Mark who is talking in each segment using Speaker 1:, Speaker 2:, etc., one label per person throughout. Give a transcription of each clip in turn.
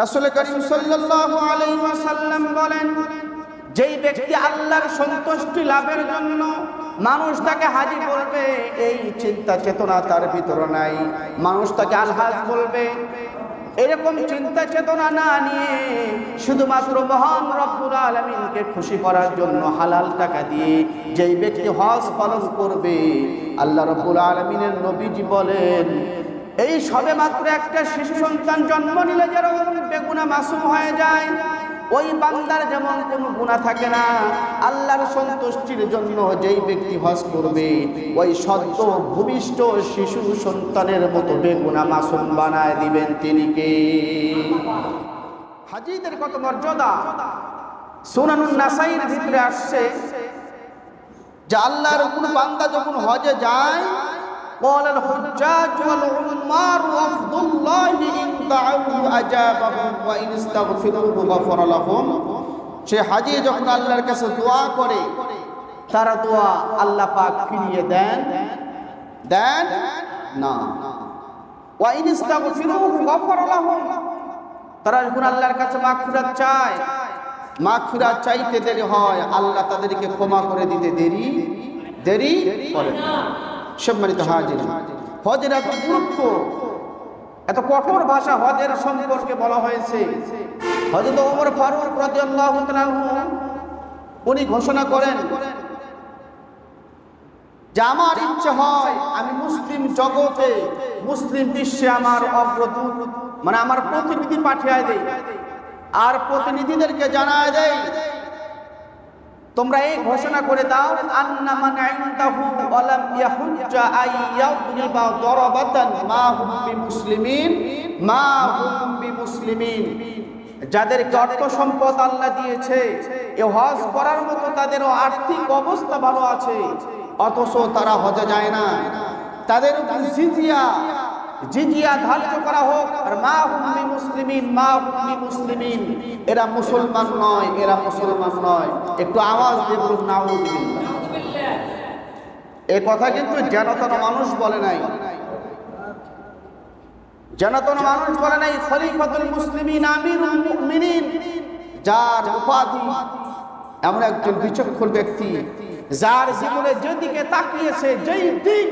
Speaker 1: রাসূল করিম সাল্লাল্লাহু আলাইহি ওয়াসাল্লাম বলেন, যেই ব্যক্তি আল্লাহর সন্তুষ্টি লাভের জন্য মানুষ তাকে হাজী বলবে, এই চিন্তা চেতনা তার ভিতরে নাই। মানুষ তাকে আলহাজ বলবে, এরকম চিন্তা চেতনা না নিয়ে শুধুমাত্র মহান রব্বুল আলামিনকে খুশি করার জন্য হালাল টাকা দিয়ে যেই ব্যক্তি হজ পালন করবে, আল্লাহ রব্বুল আলামিনের নবীজি বলেন, এই সবে মাত্র একটা শিশু সন্তান জন্ম নিলে যেরকম বেগুনাহ মাসুম হয়ে যায়, ওই বান্দার যেমন কোনো গুনাহ থাকে না, আল্লাহর সন্তুষ্টির জন্য যেই ব্যক্তি হজ করবে ওই সদ্য ভূমিষ্ঠ শিশু সন্তানের মতো বেগুনাহ মাসুম বানায় দিবেন তিনি কে? হাজীদের কত মর্যাদা! সুনানুন নাসাইর ভিতরে আসছে যে আল্লাহর কোন বান্দা যখন হজে যায়, قال الحجاج والعمار وفد الله إن دعوا أجابهم وإن استغفروه غفر لهم। সে হাজী যখন আল্লাহর কাছে দোয়া করে, তার দোয়া আল্লাহ পাক ফিরিয়ে দেন না। وإن استغفروه غفر لهم, তারা যখন আল্লাহর কাছে মাগফিরাত চায়, মাগফিরাত চাইতে দেরি হয়, আল্লাহ তাদেরকে ক্ষমা করে দিতে দেরি করে না। সম্মানিত হাজির, হজের এত গুরুত্ব, এত কঠোর ভাষা হজের সম্পর্কে বলা হয়েছে। হযরত ওমর ফারুক রাদিয়াল্লাহু তাআলা উনি ঘোষণা করেন যে আমার ইচ্ছে হয় আমি মুসলিম জগতে, মুসলিম বিশ্বে আমার অগ্রদূত মানে আমার প্রতিনিধি পাঠিয়ে দেই, আর প্রতিনিধিদেরকে জানায় দেই, তোমরা এই ঘোষণা করে দাও, আন্না মান ইনদাহু ওয়া লাম ইয়াহুজ্জা আইয়াদরিবা দরাবাতান মা হুম বিমুসলিমিন, যাদেরকে অর্থ সম্পদ আল্লাহ দিয়েছে, এই হজ করার মতো তাদেরও আর্থিক অবস্থা ভালো আছে, অথচ তারা হজে যায় না। তাদের উপর জিজিয়া ধার্য করা হোক, আর মা হুম বিমুসলিমিন, এরা মুসলমান নয়, এরা মুসলমান নয়। একটু আওয়াজ দিয়ে বলুন নাউযুবিল্লাহ। এই কথা কিন্তু জানাতন মানুষ বলে নাই, জানাতন মানুষ বলে নাই। খলিফাতুল মুসলিমিন আমিরুল মুমিনিন, যার উপাধি এমন একজন বিচক্ষণ ব্যক্তি, যার জীবনে যেদিকে তাকিয়েছে, যেই দিক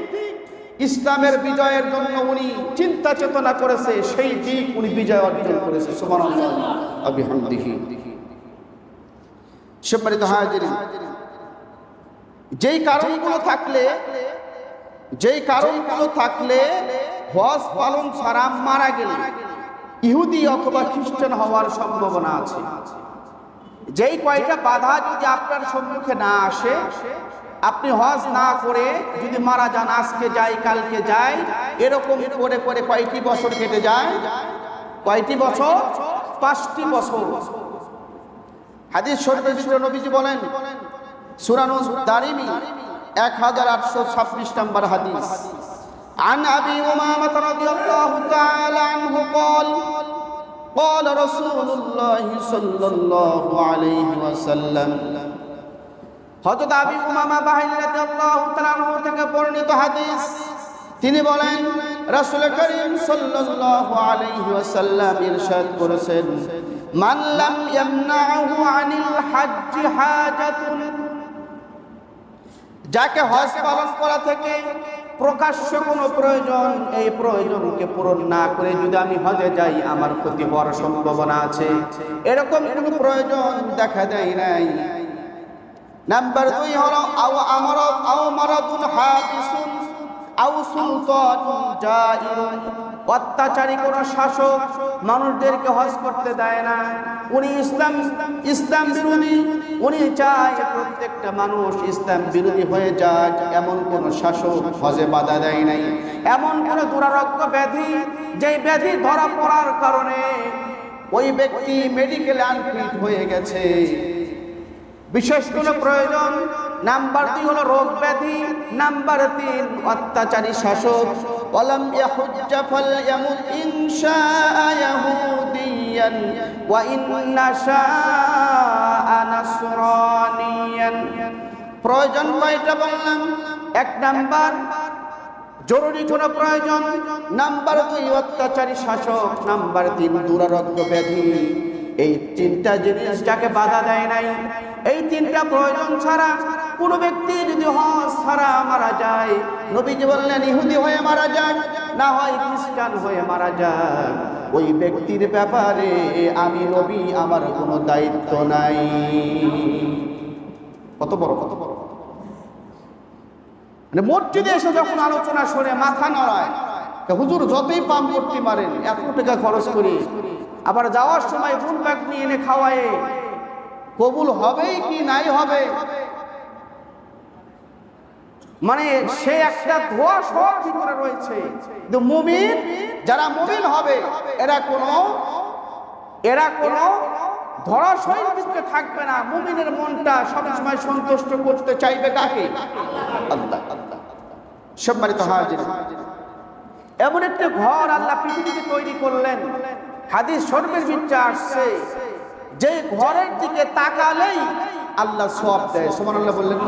Speaker 1: ইসলামের বিজয়ের জন্য উনি চিন্তা চেতনা করেছে, সেই দিক উনি বিজয় অর্জন করেছে। সুবহানাল্লাহ ওয়া বিহামদিহি। সম্মানিত হাজিরিন, যেই কারণগুলো থাকলে হজ পালন ছাড়া মারা গেলে ইহুদি অথবা খ্রিস্টান হওয়ার সম্ভাবনা আছে, যেই কয়টা বাধা যদি আপনার সম্মুখে না আসে, আপনি হজ না করে যদি মারা যান, আজকে যাই কালকে যাই, এরকম করে করে কয়টি বছর কেটে যায়? কয়টি বছর? 5টি বছর। হাদিস শরীফের ভিতরে নবীজি বলেন, সুনানুন দারিমি 1826 নম্বর হাদিস, عن أبي أمامة رضي الله تعالى عنه قال قال رسول الله صلى الله عليه وسلم। হযরত আবু উমামা বাহিনী রাদিয়াল্লাহু তাআলা আনহু থেকে বর্ণিত হাদিস, তিনি বলেন রাসূল করিম সাল্লাল্লাহু আলাইহি ওয়াসাল্লাম ইরশাদ করেছেন, মান লাম ইয়ামনাহু আনিল হজ্জ হাজাতুন, যাকে হজ পালন করা থেকে প্রকাশ্য কোনো প্রয়োজন, এই প্রয়োজনকে পূরণ না করে যদি আমি হজে যাই আমার ক্ষতি হওয়ার সম্ভাবনা আছে, এরকম কোনো প্রয়োজন দেখা দেয় নাই। নাম্বার 2 হলো আও মারাদুন হাবিসুন আও সুলতানুন জাইরুন, অত্যাচারী কোন শাসক মানুষদেরকে হজ করতে দেয় না, উনি ইসলাম বিরোধী, উনি চায় প্রত্যেকটা মানুষ ইসলাম বিরোধী হয়ে যায়, এমন কোন শাসক হজে বাধা দেয় নাই। এমন কোন দুরারোগ্য ব্যাধি, যেই ব্যাধি ধরা পড়ার কারণে ওই ব্যক্তি মেডিকেলে আনফিট হয়ে গেছে, বিশেষ কোনো প্রয়োজন। নাম্বার 2 হলো রোগ ব্যাধি। নাম্বার 3 অত্যাচারী শাসক। ওয়ালাম ইয়াহুজ্জা ফালয়ামুত ইনশাআ ইয়াহুদিয়ান ওয়া ইন্নাশাআ নাসরানিয়ান। প্রয়োজন কয়টা বললাম? 1 নাম্বার, জরুরি কোনো প্রয়োজন, নাম্বার 2 অত্যাচারী শাসক, নাম্বার 3 দুরারোগ্য ব্যাধি। এই তিনটা জিনিস যাকে বাধা দেয় নাই, এই তিনটা প্রয়োজন ছাড়া কোনো ব্যক্তি যদি হজ ছাড়া মারা যায়, নবীজি বললেন ইহুদি হয়ে মারা যাক, না হয় খ্রিস্টান হয়ে মারা যাক, ওই ব্যক্তির ব্যাপারে আমি নবী আমার কোনো দায়িত্ব নাই। কত বড় মানে মসজিদে এসে যখন আলোচনা শুনে মাথা নড়ায়, হুজুর যতই পাম করতে পারেন, এত টাকা খরচ করি, আবার যাওয়ার সময় ফুল ব্যাগ নিয়ে এনে খাওয়ায়, কবুল হবেই কি নাই হবে, মানে সে একটা ধোয়া সব ভিতরে রয়েছে। কিন্তু মুমিন, যারা মুমিন হবে, এরা কোনো ধরাশয়ীর ভিতরে থাকবে না। মুমিনের মনটা সবসময় সন্তুষ্ট করতে চাইবে কাকে? আল্লাহ। সম্মানিত হাজির, এমন একটা ঘর আল্লাহ পৃথিবীতে তৈরি করলেন, হাদিস শরীফের ভিতরে আসছে, যে ঘরের দিকে তাকালেই আল্লাহ সওয়াব দেয়। সুবহানাল্লাহ বললেন।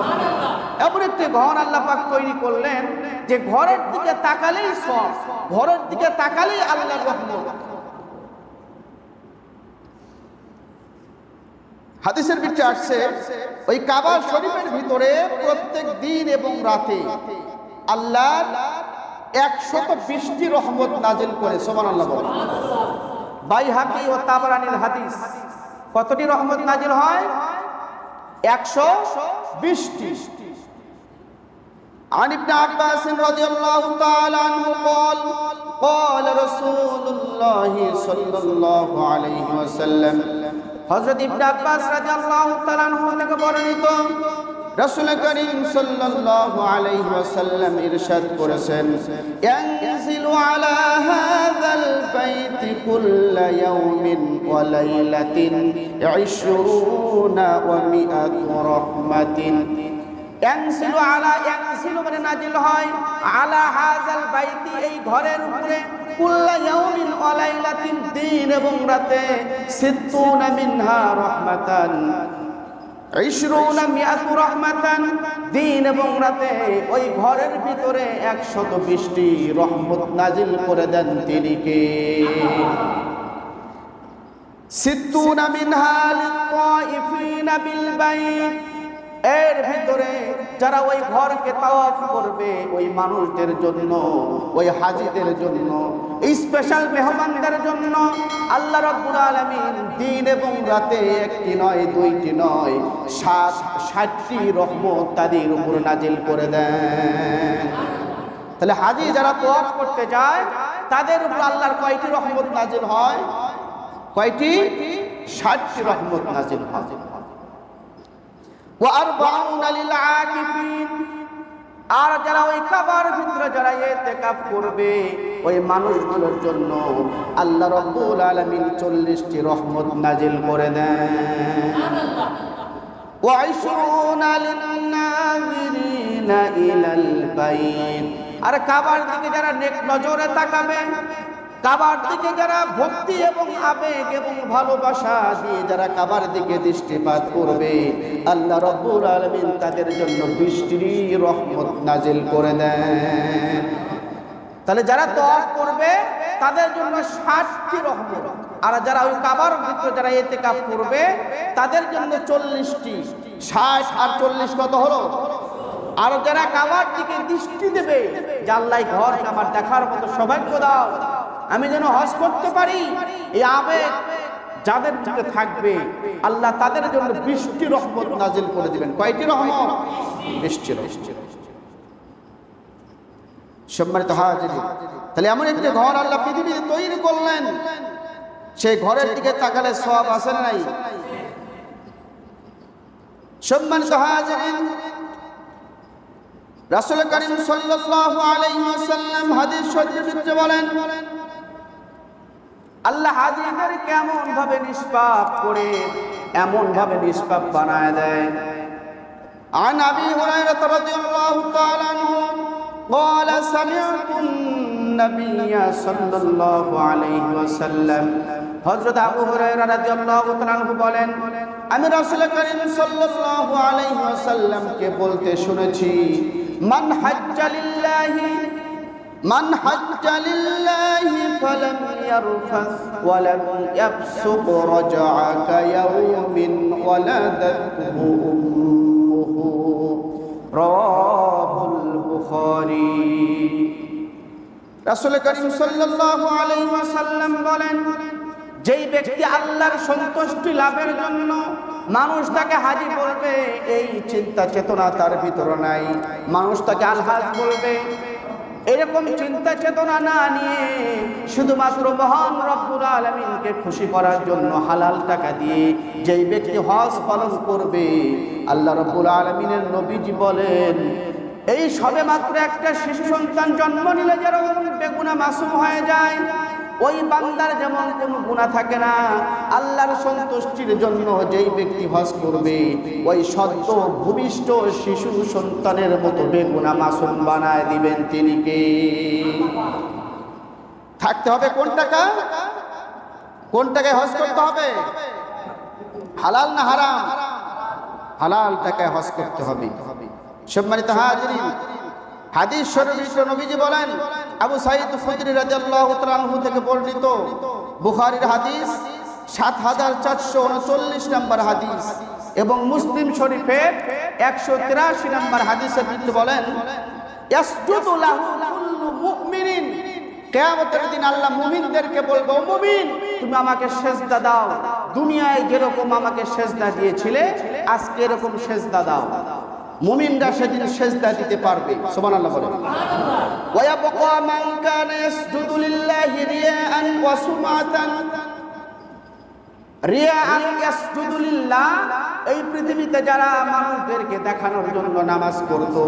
Speaker 1: এমন একটা ঘর আল্লাহ পাক তৈরি করলেন যে ঘরের দিকে তাকালেই সওয়াব, ঘরের দিকে তাকালেই আল্লাহর রহমত। হাদিসের ভিতরে আসছে, ওই কাবা শরীফের ভিতরে প্রত্যেক দিন এবং রাতে আল্লাহ 120টি রহমত নাজিল করে। সুবহানাল্লাহ বলেন। বাইহাকি ও তাবরানীর হাদিস, কতটি রহমত নাজিল হয়? 120টি। عن ابن عباس رضي الله تعالى عنه قال قال رسول الله صلى الله عليه وسلم, হযরত ইবনে আব্বাস রাদিয়াল্লাহু তাআলা আনহু থেকে বর্ণিত, রাসূল করিম সাল্লাল্লাহু আলাইহি ওয়াসাল্লাম ইরশাদ করেছেন, ইয়ানজিলু আলা হাযাল বাইতি কুল্লা ইয়াউমিন ওয়া লাইলাতিন 20 ওয়া 100 রাহমাতিন। ইয়ানজিলু মানে নাজিল হয়, আলা হাযাল বাইতি, এই ঘরের উপরে, কুল্লা ইয়াউমিন ওয়া লাইলাতিন, দিন এবং রাতে, 60 মিনহা রাহমাতান, 20 রহমাতান, দিন এবং রাতে ওই ঘরের ভিতরে 120টি রহমত নাজিল করে দেন তিনি কে? 60 মিনহা লিত-তাইফিনা বিল বাইত, এর ভিতরে যারা ওই ঘরকে তাওয়াফ করবে, ওই মানুষদের জন্য, ওই হাজীদের জন্য, স্পেশাল মেহমানদের জন্য আল্লাহ রাব্বুল আলামিন দিন এবং রাতে একটি নয়, দুইটি নয়, 60টি রহমত তাদের উপর নাজিল করে দেন। তাহলে হাজী যারা তাওয়াফ করতে যায়, তাদের উপর আল্লাহর কয়টি রহমত নাজিল হয়? কয়টি? 60টি রহমত নাজিল হয়। আর যারা ওই কাবার ভিতরে যারা ইতিকাফ করবে, ওই মানুষগুলোর জন্য আল্লাহ রাব্বুল আলামিন 40টি রহমত নাজিল করে দেন। আর কাবার দিকে যারা নেক নজরে তাকাবে, কাবার দিকে যারা ভক্তি এবং আবেগ এবং ভালোবাসা দিয়ে যারা কাবার দিকে দৃষ্টিপাত করবে, আল্লাহ রাব্বুল আলামিন তাদের জন্য 20টি রহমত নাজিল করে দেন। তাহলে যারা তাওয়াফ করবে তাদের জন্য 60টি রহমত, আর যারা ওই কাবার ভিতরে যারা ইতিকাফ করবে তাদের জন্য 40টি। 60 আর 40 কত হলো? আর যারা কাবার দিকে দৃষ্টি দেবে, যে আল্লাহ ঘর আমার দেখার মতো সৌভাগ্য দাও, আমি যেন হজ করতে পারি, এই আবেগ যাদের ভিতরে থাকবে, আল্লাহ তাদের জন্য 20টি রহমত নাজিল করে দিবেন। কয়টি রহমত? 20টি রহমত। সম্মানিত হাজিরিন, তাহলে এমন একটি ঘর আল্লাহ পৃথিবীতে তৈরি করলেন, সেই ঘরের দিকে তাকালে সওয়াব আছে না নাই? সম্মানিত হাজিরিন, রাসূল করিম সাল্লাল্লাহু আলাইহি ওয়াসাল্লাম হাদিস শরীফে বলেন, আল্লাহ হাজীদের কেমন ভাবে নিষ্পাপ করে, এমন ভাবে নিষ্পাপ বানায় দেয়। عن أبي هريرة رضي الله تعالى عنه قال سمعت النبي صلى الله عليه وسلم, হযরত আবু হুরায়রা রাদিয়াল্লাহু তাআলা আনহু বলেন, আমি রাসূল করিম সাল্লাল্লাহু আলাইহি ওয়াসাল্লামকে বলতে শুনেছি, মান হাজ্জা লিল্লাহি, মান হাজ্জা লিল্লাহি ফালাম ইয়ারফাস ওয়া লাম ইয়াফসুক রাজআ কায়াউমিন ওয়ালাদাতহু উম্মুহু রাওয়াহুল বুখারী। রাসূল করিম সাল্লাল্লাহু আলাইহি ওয়াসাল্লাম বলেন, যেই ব্যক্তি আল্লাহর সন্তুষ্টি লাভের জন্য মানুষ তাকে হাজী বলবে, এই চিন্তা চেতনা তার ভিতরে নাই, মানুষ তাকে আলহাজ বলবে, এরকম চিন্তা চেতনা না নিয়ে শুধুমাত্র মহান রব্বুল আলামিনকে খুশি করার জন্য হালাল টাকা দিয়ে যেই ব্যক্তি হজ পালন করবে, আল্লাহ রব্বুল আলামিনের নবীজি বলেন, এই সবে মাত্র একটা শিশু সন্তান জন্ম নিলে যেরকম বেগুনাহ মাসুম হয়ে যায়, ওই বান্দার যেমন কোনো গুনাহ থাকে না, আল্লাহর সন্তুষ্টির জন্য যেই ব্যক্তি হজ করবে ওই সদ্য ভূমিষ্ঠ শিশু সন্তানের মতো বেগুনাহ মাসুম বানায় দিবেন তিনি কে? থাকতে হবে কোন টাকা? কোন টাকায় হজ করতে হবে? হালাল না হারাম? হালাল টাকায় হজ করতে হবে। সম্মানিত হাজিরিন, হাদিস শরীফে নবীজি বলেন, আবু সাঈদ খুদরি রাদিয়াল্লাহু তাআলা আনহু থেকে বর্ণিত, বুখারীর হাদিস ৭৪39 নম্বর হাদিস এবং মুসলিম শরীফের ১৮৩ নম্বর হাদিসে তিনি বলেন, ইয়াসজুদু লাহু কুল্লু মুমিনিন, কিয়ামতের দিন আল্লাহ মুমিনদেরকে বলবে, ও মুমিন তুমি আমাকে সেজদা দাও, দুনিয়ায় যেরকম আমাকে সেজদা দিয়েছিলে আজকে এরকম সেজদা দাও। মুমিনরা সেদিন সেজদা দিতে পারবে। সুবহানাল্লাহ বলেন। ওয়া ইয়াবকা মান কানা ইয়াসজুদু লিল্লাহি রিয়াআন ওয়া সুমাতান, রিয়াআন ইয়াসজুদু লিল্লাহ, এই পৃথিবীতে যারা মানুষদেরকে দেখানোর জন্য নামাজ পড়তো,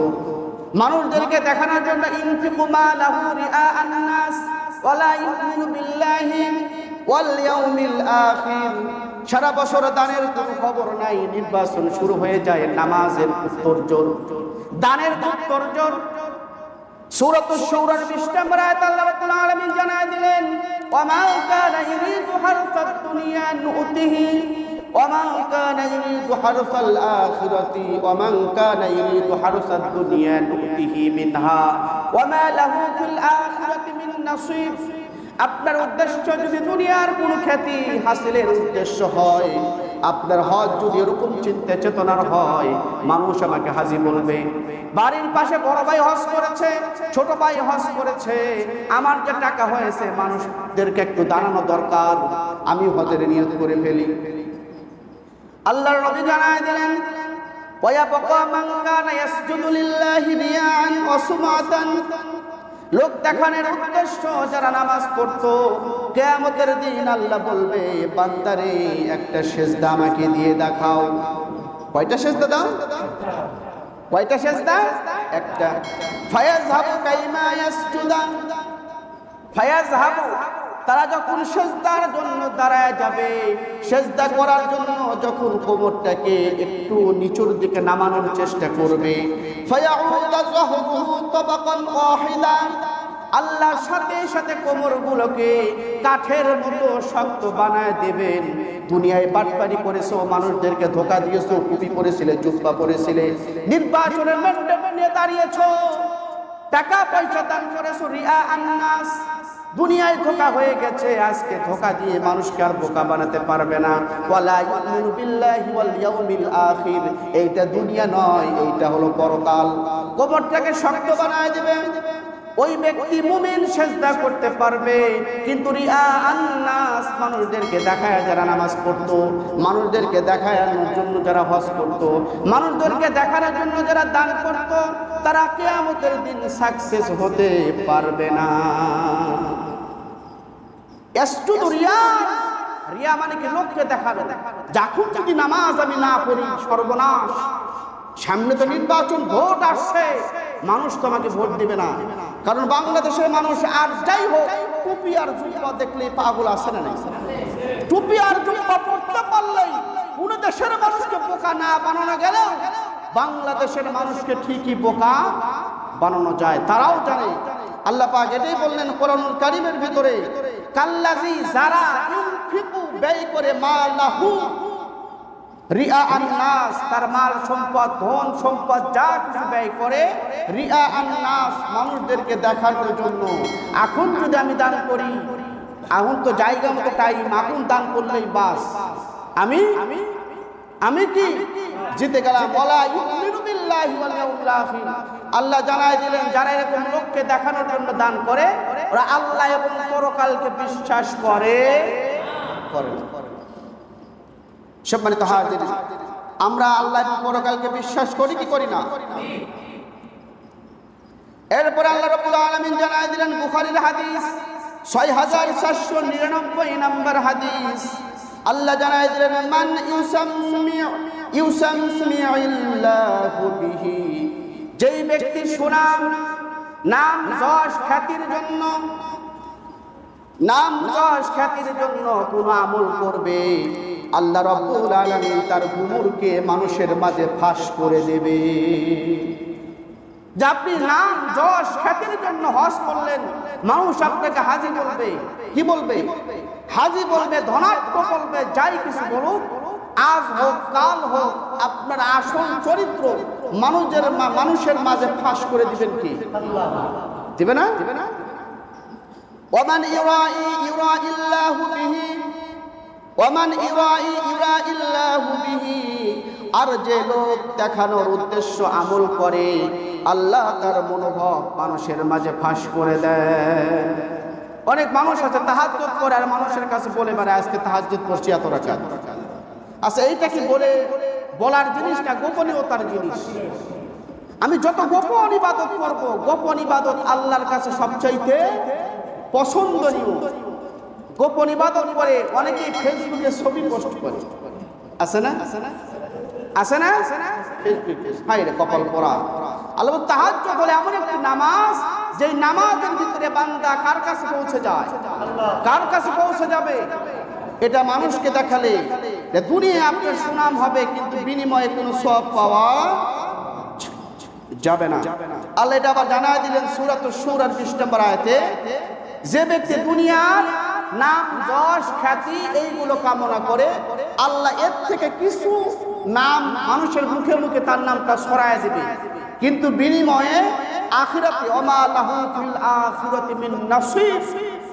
Speaker 1: মানুষদেরকে দেখানোর জন্য ইনফিকু মালাহু রিয়াআন নাস ওয়া লা ইউমিনু বিল্লাহি ওয়াল ইয়াউমিল আখির, সারা বছর দানের কোনো খবর নাই, নির্বাচন শুরু হয়ে যায় নামাজের উত্তরজোর, দানের উত্তরজোর। সূরাতুশ শুরার 20 নম্বর আয়াত আল্লাহ রাব্বুল আলামিন জানায় দিলেন, ওয়া মা কানা ইউরিদু হারসাদ দুনিয়া নুতিহি ওয়া মা কানা ইউরিদু হারসাল আখিরাতি ওয়া মান কানা ইউরিদু হারসাদ দুনিয়া নুতিহি মিনহা ওয়া মা লাহু ফিল আখিরাতি মিন নাসিব। আপনার উদ্দেশ্য যদি দুনিয়ার কোনো খ্যাতি হাসিলের উদ্দেশ্য হয়, আপনার হজ যদি এরকম চিন্তা চেতনার হয়, মানুষ আমাকে হাজী বলবে, বাড়ির পাশে বড় ভাই হজ করেছে, ছোট ভাই হজ করেছে, আমার যে টাকা হয়েছে মানুষদেরকে একটু দাঁড়ানো দরকার, আমি হজের নিয়ত করে ফেলি। আল্লাহর নবী জানায় দিলেন, ওয়া ইয়াবকা মান কানা ইয়াসজুদু লিল্লাহি রিয়াআন ওয়া সুমাতান, লোক দেখানোর উদ্দেশ্য যারা নামাজ পড়তো, কিয়ামতের দিন আল্লাহ বলবে, বান্দারে একটা সেজদা আমাকে দিয়ে দেখাও। কয়টা সেজদা দাও? কয়টা সেজদা? একটা। ফায়াযহাবু কাইমা ইয়াসজুদা, ফায়াযহাবু, তারা যখন সেজদার জন্য দাঁড়ায় যাবে, সেজদা করার জন্য যখন কোমরটাকে একটু নিচুর দিকে নামানোর চেষ্টা করবে, ফায়াউদা যাহরুহু তাবাকান ওয়াহিদা, আল্লাহ সাথে সাথে কোমরগুলোকে কাঠের মতো শক্ত বানায় দেবেন। দুনিয়ায় বাটপারি করেছো, মানুষদেরকে ধোঁকা দিয়েছো, টুপি পরেছিলে, জুব্বা পরেছিলে, নির্বাচনের ম্যান্ডেট নিয়ে দাঁড়িয়েছো, টাকা পয়সা দান করেছো রিয়া আন্নাস, দুনিয়ায় ধোঁকা হয়ে গেছে, আজকে ধোঁকা দিয়ে মানুষকে আর বোকা বানাতে পারবে না। ওয়ালা ইউমিনু বিল্লাহি ওয়াল ইয়াউমিল আখির, এইটা দুনিয়া নয়, এইটা হলো পরকাল। কোমরটাকে শক্ত বানায় দিবে, ওই ব্যক্তি মুমিন সেজদা করতে পারবে, কিন্তু রিয়া আন্নাস, মানুষদেরকে দেখায় যারা নামাজ পড়তো, মানুষদেরকে দেখানোর জন্য যারা হজ করতো, মানুষদেরকে দেখানোর জন্য যারা দান করতো, তারা কিয়ামতের দিন সাকসেস হতে পারবে না। ইয়াসজুদু রিয়া, রিয়া মানে কি? লোককে দেখানো। যখন যদি নামাজ আমি না পড়ি, সর্বনাশ, সামনে তো নির্বাচন, ভোট আসছে, মানুষ তো আমাকে ভোট দিবে না। কারণ বাংলাদেশের মানুষ আর যাই হোক, টুপি আর জুব্বা দেখলে পাগল আছে না? টুপি আর জুব্বা পড়তে পারলেই কোন দেশের মানুষকে বোকা না বানানো গেলে বাংলাদেশের মানুষকে ঠিকই বোকা বানানো যায়, তারাও জানে। আল্লাহ পাক এটাই বললেন কোরআনুল কারীমের ভিতরে, কাল্লাযী যারা ইউনফিকু, ব্যয় করে, মালাহু, রিয়া আন-নাস, তার মাল সম্পদ, ধন সম্পদ যা কিছু ব্যয় করে রিয়া আন-নাস, মানুষদেরকে দেখানোর জন্য। এখন যদি আমি দান করি, এখন তো জায়গা মতো টাইম, এখন দান করলেই বাস আমি কি জিতে গেলাম। ওয়ালা ইউমিনু বিল্লাহি ওয়াল ইয়াউমিল আখির, আল্লাহ জানাই দিলেন যারা এরকম লোককে দেখানোর জন্য দান করে ওরা আল্লাহ এবং পরকালকে বিশ্বাস করে। সম্মানিত হাজির, আমরা আল্লাহ এবং পরকালকে বিশ্বাস করি কি করি না? এরপরে আল্লাহ রাব্বুল আলামিন জানাই দিলেন বুখারীর হাদিস ৬৪৯৯ নম্বর হাদিস, আল্লাহ জানাই দিলেন মান ইউসাম্মিউল্লাহু বিহি, যেই ব্যক্তি সুনাম, নাম যশ খ্যাতির জন্য, নাম যশ খ্যাতির জন্য কোন আমল করবে, আল্লাহ রাব্বুল আলামিন তার গুমরকে মানুষের মাঝে ফাঁস করে দেবে। যে আপনি নাম যশ খ্যাতির জন্য হজ করলেন, মানুষ আপনাকে হাজী বলবে, কি বলবে? হাজী বলবে, ধনাঢ্য বলবে, যাই কিছু বলুক, আজ হোক কাল হোক আপনার আসল চরিত্র মানুষের মাঝে ফাঁস করে দিবেন কি? দিবে না? ওমান ইউরাইল্লাহু বিহি, ওমান ইউরাইল্লাহু বিহি, আর যে লোক দেখানোর উদ্দেশ্য আমল করে আল্লাহ তার মনোভাব মানুষের মাঝে ফাঁস করে দেয়। অনেক মানুষ আছে তাহাজ্জুদ করে আর মানুষের কাছে বলে মানে আজকে তাহাজ্জুদ পড়ছি এত রাকাত। আচ্ছা এইটা কি বলার জিনিস না, গোপনীয়তার জিনিস। আমি যত গোপন ইবাদত করব, গোপন ইবাদত আল্লাহর কাছে সবচাইতে পছন্দনীয়। গোপন ইবাদত করে অনেকেই ফেসবুকে ছবি পোস্ট করে, আছে না? আছে না? হায়রে কপাল পোড়া। আল্লাহ তাহাজ্জুদ হলো এমন একটি নামাজ, যেই নামাজের ভিতরে বান্দা কার কাছে পৌঁছে যায়? কার কাছে পৌঁছে যাবে? এটা মানুষকে দেখালে দুনিয়ায় আপনার সুনাম হবে, কিন্তু বিনিময়ে কোনো সওয়াব পাওয়া যাবে না। আল্লাহ এটা আবার জানায় দিলেন সূরাতুশ শূরার 20 নম্বর আয়াতে, যে ব্যক্তি দুনিয়ার নাম যশ খ্যাতি এইগুলো কামনা করে আল্লাহ এর থেকে কিছু নাম মানুষের মুখে মুখে তার নামটা সরায় দিবে, কিন্তু বিনিময়ে আখিরাতে ওমা লাহু ফিল আখিরাতি মিন নাসিব,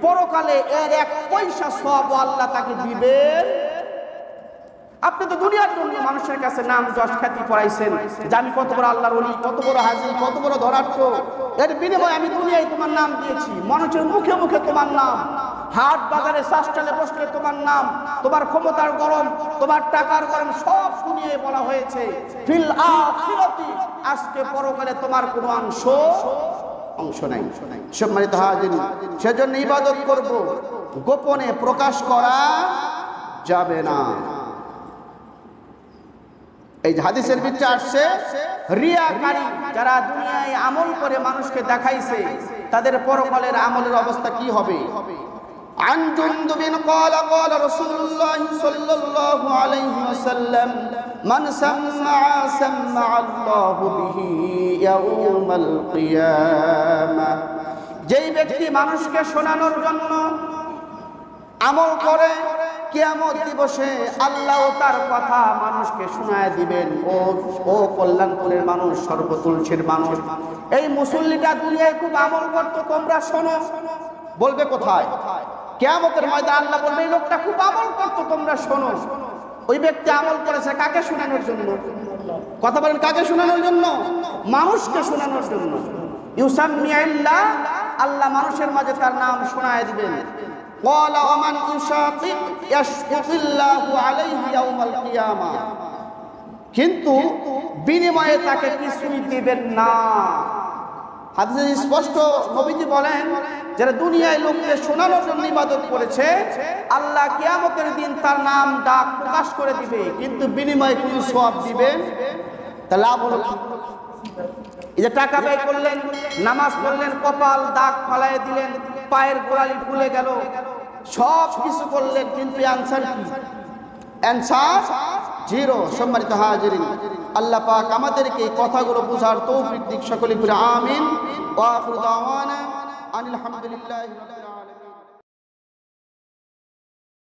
Speaker 1: পরকালে এর 1 পয়সা সওয়াব আল্লাহ তাকে দিবেন। আপনি তো দুনিয়ার জন্য মানুষের কাছে নাম যশ খ্যাতি পড়াইছেন যে আমি কত বড় আল্লাহর ওলি, কত বড় হাজী, কত বড় ধরাঢ্য, এর বিনিময়ে আমি দুনিয়ায় তোমার নাম দিয়েছি, মানুষের মুখে মুখে তোমার নাম, হাট বাজারে চাষটালে বসলে তোমার নাম, তোমার ক্ষমতার গরম, তোমার টাকার গরম সব দুনিয়ায় বলা হয়েছে। ফিল আখিরাতি, আজকে পরকালে তোমার কোনো অংশ নাই। সম্মানিত হাজিরিন, সেজন্য ইবাদত করব, গোপনে প্রকাশ করা যাবে না। এই হাদিসের ভিতরে আসছে রিয়াকারী যারা দুনিয়ায় আমল করে মানুষকে দেখাইছে তাদের পরকালের আমলের অবস্থা কি হবে? عن جندب قال قال رسول الله صلى الله عليه وسلم من سمع سمع الله به يوم القيامة, যেই ব্যক্তি মানুষকে শোনানোর জন্য আমল করে কিয়ামত দিবসে আল্লাহ তার কথা মানুষকে শোনায় দিবেন। ও কল্যাণপুরের মানুষ, সর্বতুলসীর মানুষ, এই মুসল্লিটা দুনিয়ায় খুব আমল করতো, তোমরা শোনো। বলবে কোথায়? কিয়ামতের ময়দানে আল্লাহ বলবে এই লোকটা খুব আমল করতো, তোমরা শোনো। ওই ব্যক্তি আমল করেছে কাকে শোনানোর জন্য? কথা বলেন, কাকে শোনানোর জন্য? মানুষকে শোনানোর জন্য। ইউসাম্মিউল্লাহ, আল্লাহ মানুষের মাঝে তার নাম শোনায় দিবেন। ক্বালা ওমান ইউশাকিক ইয়াশকুল্লাহু আলাইহি ইয়াউমাল কিয়ামা, কিন্তু বিনিময়ে তাকে কিছুই দিবেন না। হাদিসে স্পষ্ট নবীজি বলেন যারা দুনিয়ায় লোককে শোনানোর জন্য ইবাদত করেছে আল্লাহ কিয়ামতের দিন তার নাম ডাক প্রকাশ করে দিবে, কিন্তু বিনিময়ে কোনো সওয়াব দিবেন। তা লাভ হলো কি? এই যে টাকা ব্যয় করলেন, নামাজ পড়লেন, কপাল দাগ ফালায় দিলেন, পায়ের গোড়ালি ফুলে গেল, সব কিছু করলেন, কিন্তু অ্যানসার কি? Answer zero. সম্মানিত হাজিরিন, আল্লাহ পাক আমাদেরকে এই কথাগুলো বোঝার তৌফিক দিক। সকলে বলি আমিন। ওয়া আখিরু দাওয়ানা আনিল হামদুলিল্লাহি।